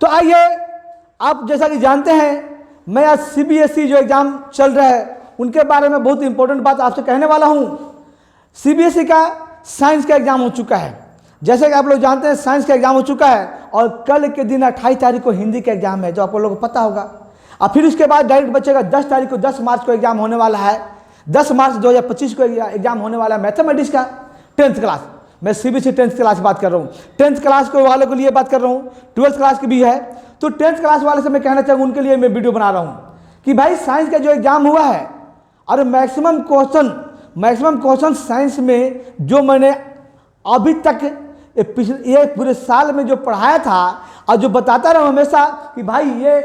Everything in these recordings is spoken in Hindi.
तो आइए, आप जैसा कि जानते हैं, मैं आज सीबीएसई जो एग्ज़ाम चल रहा है उनके बारे में बहुत इंपॉर्टेंट बात आपसे कहने वाला हूं। सीबीएसई का साइंस का एग्ज़ाम हो चुका है। जैसे कि आप लोग जानते हैं, साइंस का एग्ज़ाम हो चुका है और कल के दिन 28 तारीख को हिंदी का एग्ज़ाम है, जो आप लोगों को पता होगा। और फिर उसके बाद डायरेक्ट बचेगा 10 तारीख को, 10 मार्च को एग्ज़ाम होने वाला है। 10 मार्च 2025 को एग्ज़ाम होने वाला है मैथमेटिक्स का 10th क्लास। मैं सीबीएसई 10th क्लास की बात कर रहा हूँ, 10th क्लास को वालों के लिए बात कर रहा हूँ, 12th क्लास की भी है। तो 10th क्लास वाले से मैं कहना चाहूँगा, उनके लिए मैं वीडियो बना रहा हूँ कि भाई साइंस का जो एग्ज़ाम हुआ है और मैक्सिमम क्वेश्चन साइंस में जो मैंने अभी तक ये पूरे साल में जो पढ़ाया था और जो बताता रहा हमेशा कि भाई ये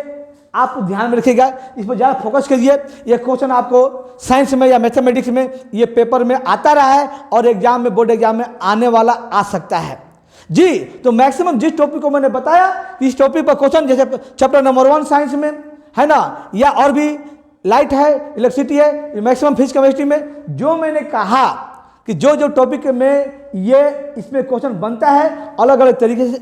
आप ध्यान में रखिएगा, इस पर ज़्यादा फोकस करिए। ये क्वेश्चन आपको साइंस में या मैथमेटिक्स में ये पेपर में आता रहा है और एग्जाम में, बोर्ड एग्जाम में आने वाला आ सकता है जी। तो मैक्सिमम जिस टॉपिक को मैंने बताया, इस टॉपिक पर क्वेश्चन जैसे चैप्टर नंबर 1 साइंस में है ना, या और भी लाइट है, इलेक्ट्रिसिटी है, मैक्सिमम फिजिक्स केमिस्ट्री में, जो मैंने कहा कि जो जो टॉपिक में ये इसमें क्वेश्चन बनता है, अलग अलग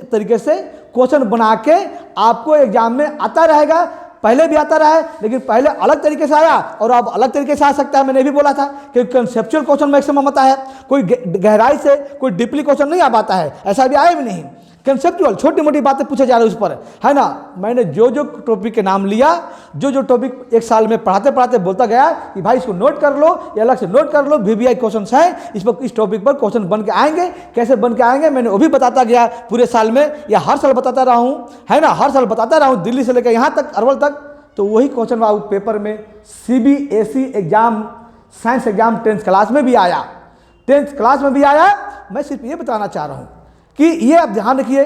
तरीके से क्वेश्चन बना के आपको एग्जाम में आता रहेगा। पहले भी आता रहा है, लेकिन पहले अलग तरीके से आया और अब अलग तरीके से आ सकता है। मैंने भी बोला था कि कंसेप्चुअल क्वेश्चन मैक्सिमम आता है, कोई गहराई से, कोई डीपली क्वेश्चन नहीं आ पाता है, ऐसा भी आया भी नहीं। कंसेप्चुअल छोटी मोटी बातें पूछे जा रही है उस पर, है ना। मैंने जो जो टॉपिक के नाम लिया, जो जो टॉपिक एक साल में पढ़ाते पढ़ाते बोलता गया कि भाई इसको नोट कर लो, ये अलग से नोट कर लो, वीवीआई क्वेश्चन है इस पर, इस टॉपिक पर क्वेश्चन बन के आएंगे, कैसे बन के आएंगे मैंने वो भी बताता गया पूरे साल में, या हर साल बताता रहा हूँ, है ना, हर साल बताता रहा हूँ, दिल्ली से लेकर यहाँ तक, अरवल तक। तो वही क्वेश्चन बाबू पेपर में CBSE exam, science exam 10th class में भी आया, 10th क्लास में भी आया। मैं सिर्फ ये बताना चाह रहा हूँ कि ये आप ध्यान रखिए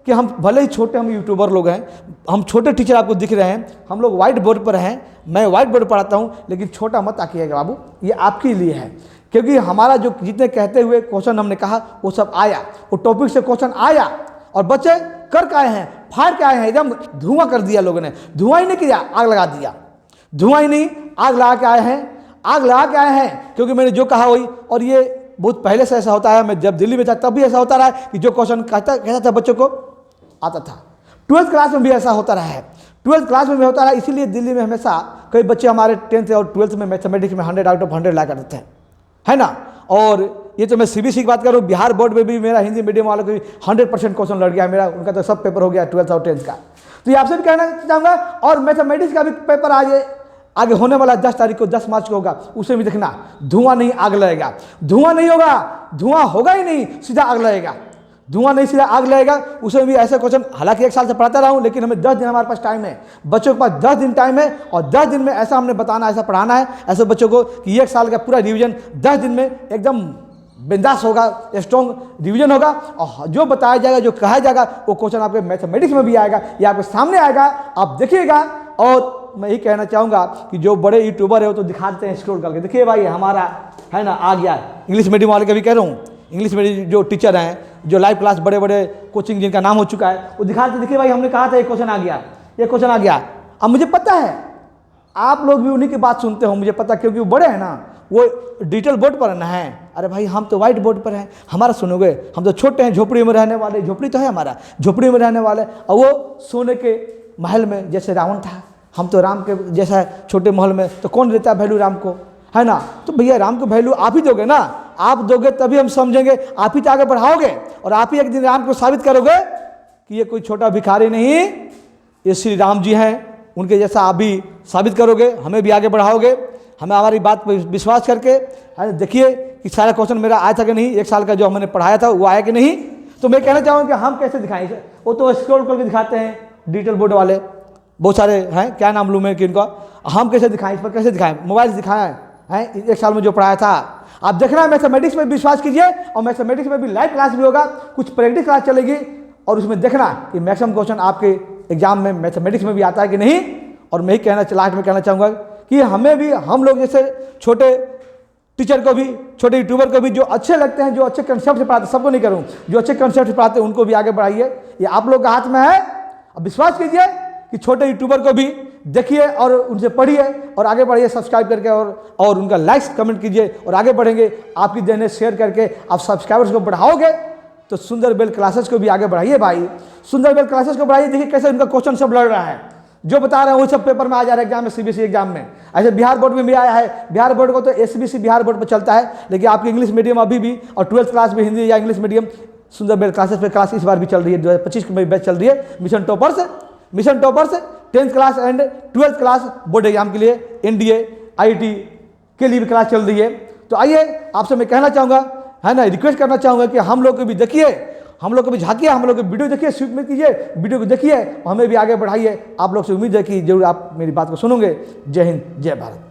कि हम भले ही छोटे, हम यूट्यूबर लोग हैं, हम छोटे टीचर आपको दिख रहे हैं, हम लोग व्हाइट बोर्ड पर हैं, मैं व्हाइट बोर्ड पढ़ाता हूँ, लेकिन छोटा मत आकिएगा बाबू, ये आपके लिए है। क्योंकि हमारा जो जितने कहते हुए क्वेश्चन हमने कहा वो सब आया, वो टॉपिक से क्वेश्चन आया और बच्चे कर के आए हैं, फाड़ के आए हैं, एकदम धुआं कर दिया लोगों ने। धुआं ही नहीं किया, आग लगा दिया। धुआं ही नहीं, आग लगा के आए हैं, आग लगा के आए हैं, क्योंकि मैंने जो कहा वही। और ये बहुत पहले से ऐसा होता है, मैं जब दिल्ली में था तब भी ऐसा होता रहा कि जो क्वेश्चन कहता था बच्चों को आता था। 12th क्लास में भी ऐसा होता रहा है, 12th क्लास में भी होता रहा। इसीलिए दिल्ली में हमेशा कई बच्चे हमारे 10th और 12th में मैथमेटिक्स में 100 आउट ऑफ 100 ला करते थे, है ना। और ये तो मैं सीबीएसई की बात करूँ, बिहार बोर्ड में भी मेरा हिंदी मीडियम वालों को 100% क्वेश्चन लड़ गया मेरा, उनका तो सब पेपर हो गया 12th और 10th का। तो ये आपसे भी कहना चाहूँगा, और मैथमेटिक्स का भी पेपर आगे होने वाला 10 तारीख को, 10 मार्च को होगा, उसे भी देखना। धुआं नहीं, आग लगेगा। धुआं नहीं होगा, धुआं होगा ही नहीं, सीधा आग लगेगा। धुआं नहीं, सीधा आग लगेगा। उसमें भी ऐसे क्वेश्चन, हालांकि 1 साल से पढ़ाता रहा हूँ, लेकिन हमें 10 दिन हमारे पास टाइम है, बच्चों के पास 10 दिन टाइम है, और 10 दिन में ऐसा हमने बताना, ऐसा पढ़ाना है ऐसे बच्चों को कि 1 साल का पूरा रिवीजन 10 दिन में एकदम बिंदास होगा, स्ट्रॉन्ग रिवीजन होगा। और जो बताया जाएगा, जो कहा जाएगा, वो क्वेश्चन आपके मैथमेटिक्स में भी आएगा, या आपके सामने आएगा, आप देखिएगा। और मैं यही कहना चाहूँगा कि जो बड़े यूट्यूबर है वो तो दिखाते हैं स्क्रॉल करके, देखिए भाई हमारा है ना आ गया। इंग्लिश मीडियम वाले का भी कह रहा हूँ, इंग्लिश मीडियम जो टीचर हैं, जो लाइव क्लास बड़े बड़े कोचिंग जिनका नाम हो चुका है, वो दिखाते, देखिए भाई हमने कहा था ये क्वेश्चन आ गया, ये क्वेश्चन आ गया। अब मुझे पता है आप लोग भी उन्हीं की बात सुनते हो, मुझे पता, क्योंकि वो बड़े हैं ना, वो डिजिटल बोर्ड पर ना है। अरे भाई हम तो व्हाइट बोर्ड पर हैं, हमारा सुनोगे, हम तो छोटे हैं, झोपड़ी में रहने वाले, झोपड़ी तो है हमारा, झोपड़ी में रहने वाले। और वो सोने के महल में जैसे रावण था, हम तो राम के जैसा छोटे महल में, तो कौन देता है वैल्यू राम को, है ना। तो भैया राम को वैल्यू आप ही दोगे ना, आप दोगे तभी हम समझेंगे, आप ही तो आगे बढ़ाओगे, और आप ही एक दिन राम को साबित करोगे कि ये कोई छोटा भिखारी नहीं, ये श्री राम जी हैं, उनके जैसा आप भी साबित करोगे, हमें भी आगे बढ़ाओगे। हमें हमारी बात पर विश्वास करके, है देखिए कि सारा क्वेश्चन मेरा आया था कि नहीं, 1 साल का जो मैंने पढ़ाया था वो आया कि नहीं। तो मैं कहना चाहूँगा कि हम कैसे दिखाएं, वो तो स्क्रॉल करके दिखाते हैं डिजिटल बोर्ड वाले, बहुत सारे हैं, क्या नाम लूँ मैं कि इनका, हम कैसे दिखाएं, इस पर कैसे दिखाएं, मोबाइल से दिखाएं, हैं 1 साल में जो पढ़ाया था। आप देखना है, मैथमेटिक्स में विश्वास कीजिए, और मैथमेटिक्स में भी लाइव क्लास भी होगा, कुछ प्रैक्टिस क्लास चलेगी, और उसमें देखना कि मैक्सिमम क्वेश्चन आपके एग्जाम में मैथमेटिक्स में भी आता है कि नहीं। और मैं ही लास्ट में कहना चाहूँगा कि हमें भी, हम लोग जैसे छोटे टीचर को भी, छोटे यूट्यूबर को भी, जो अच्छे लगते हैं, जो अच्छे कंसेप्ट से पढ़ाते, सबको नहीं करूँ, जो अच्छे कंसेप्ट से पढ़ाते हैं उनको भी आगे बढ़ाइए, ये आप लोग के हाथ में है। अब विश्वास कीजिए कि छोटे यूट्यूबर को भी देखिए और उनसे पढ़िए और आगे बढ़िए, सब्सक्राइब करके, और उनका लाइक्स कमेंट कीजिए और आगे बढ़ेंगे। आपकी देने शेयर करके आप सब्सक्राइबर्स को बढ़ाओगे तो सुंदर बेल क्लासेस को भी आगे बढ़ाइए भाई, सुंदर बेल क्लासेस को बढ़ाइए। देखिए कैसे उनका क्वेश्चन सब लड़ रहा है, जो बता रहे हैं वही सब पेपर में आ जा रहा है एग्जाम में, सीबीएसई एग्जाम में। ऐसे बिहार बोर्ड में भी आया है, बिहार बोर्ड को तो एसबीसी बिहार बोर्ड पर चलता है, लेकिन आपकी इंग्लिश मीडियम अभी भी और 12th क्लास भी हिंदी या इंग्लिश मीडियम सुंदर बेल क्लासेस पे क्लास इस बार भी चल रही है, 2025 में बैच चल रही है mission toppers 10th class and 12th class board exam के लिए, एनडीए आईआईटी के लिए भी क्लास चल रही है। तो आइए आपसे मैं कहना चाहूँगा, है ना, रिक्वेस्ट करना चाहूँगा कि हम लोग को भी देखिए, हम लोग को भी झांकिए, हम लोग को वीडियो देखिए, स्वीप में कीजिए, वीडियो को देखिए, हमें भी आगे बढ़ाइए। आप लोग से उम्मीद है कि जरूर आप मेरी बात को सुनोगे। जय हिंद, जय भारत।